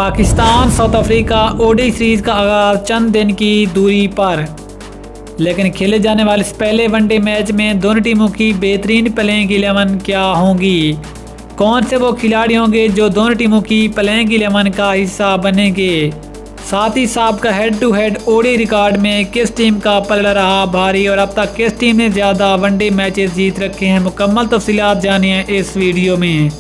Pakistan South Africa ODI series का आगाज चंद दिन की दूरी पर, लेकिन खेले जाने वाले इस पहले वनडे मैच में दोनों टीमों की बेहतरीन प्लेइंग 11 क्या होंगी। कौन से वो खिलाड़ी होंगे जो दोनों टीमों की प्लेइंग 11 का हिस्सा बनेंगे। साथ ही साहब का head to head ODI record में किस टीम का पलड़ा रहा भारी और अब तक किस टीम ने ज़्यादा वनडे मैचेस जीत रखे हैं। मुकम्मल तफसीलात जानिए इस वीडियो में।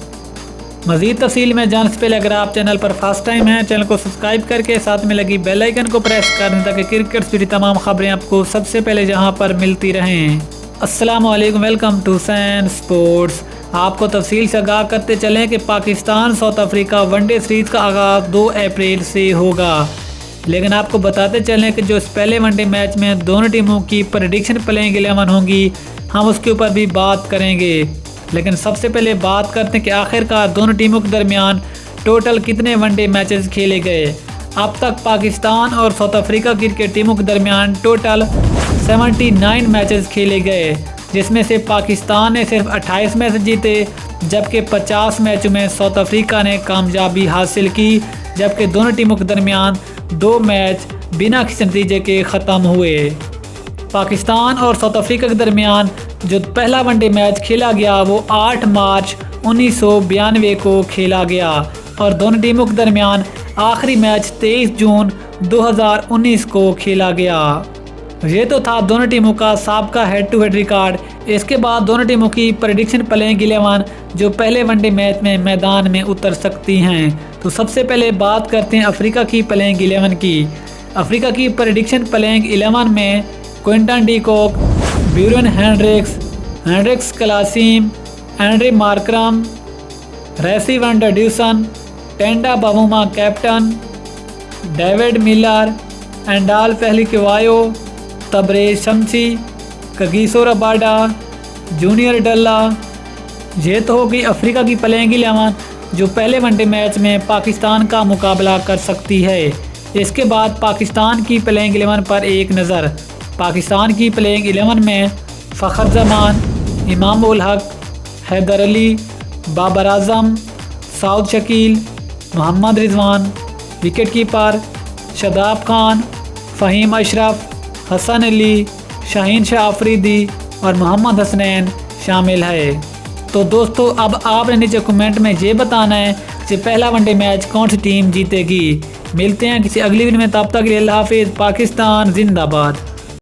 मज़ीद तफसील में जानने से पहले अगर आप चैनल पर फर्स्ट टाइम हैं, चैनल को सब्सक्राइब करके साथ में लगी बेल आइकन को प्रेस कर दें ताकि क्रिकेट से जुड़ी तमाम खबरें आपको सबसे पहले जहां पर मिलती रहें। अस्सलाम वालेकुम, वेलकम टू सैन स्पोर्ट्स। आपको तफसील से आगाह करते चलें कि Pakistan South Africa one day series का आगाज़ 2 अप्रैल से होगा, लेकिन आपको बताते चलें कि जो इस पहले वनडे मैच में दोनों टीमों की प्रेडिक्शन प्लेइंग 11 होंगी, हम उसके ऊपर भी बात करेंगे। लेकिन सबसे पहले बात करते हैं कि आखिरकार दोनों टीमों के दरमियान टोटल कितने वनडे मैचेस खेले गए। अब तक पाकिस्तान और साउथ अफ्रीका क्रिकेट टीमों के दरमियान टोटल 79 मैचेस खेले गए, जिसमें से पाकिस्तान ने सिर्फ 28 मैच जीते, जबकि 50 मैचों में साउथ अफ्रीका ने कामयाबी हासिल की, जबकि दोनों टीमों के दरमियान 2 मैच बिना किसी नतीजे के ख़त्म हुए। पाकिस्तान और साउथ अफ्रीका के दरमियान जो पहला वनडे मैच खेला गया वो 8 मार्च 1992 को खेला गया और दोनों टीमों के दरमियान आखिरी मैच 23 जून 2019 को खेला गया। ये तो था दोनों टीमों का साबका हेड टू हेड रिकॉर्ड। इसके बाद दोनों टीमों की प्रेडिक्शन प्लेइंग 11 जो पहले वनडे मैच में मैदान में उतर सकती हैं। तो सबसे पहले बात करते हैं अफ्रीका की प्लेइंग 11 की। अफ्रीका की प्रेडिक्शन प्लेइंग 11 में Quinton de Kock, Beuran Hendricks Klaasen, Andre Markram, Rassie van der Dussen, Temba Bavuma captain, David Miller, Andile Phehlukwayo, Tabraiz Shamsi, Kagiso Rabada, junior Dala. ये तो होगी अफ्रीका की प्लेइंग 11 जो पहले वनडे मैच में पाकिस्तान का मुकाबला कर सकती है। इसके बाद पाकिस्तान की प्लेइंग 11 पर एक नज़र। पाकिस्तान की प्लेइंग 11 में फ़खर जमान, इमाम उल हक, हैदर अली, बाबर आजम, साउद शकील, मोहम्मद रिजवान, विकेट कीपर शादाब खान, फ़हीम अशरफ, हसन अली, शाहीन शाह अफरीदी और मोहम्मद हसनैन शामिल है। तो दोस्तों अब आपने नीचे कमेंट में ये बताना है कि पहला वनडे मैच कौन सी टीम जीतेगी। मिलते हैं किसी अगली वीडियो में, तब तक के लिए अल्लाह हाफिज़। पाकिस्तान जिंदाबाद।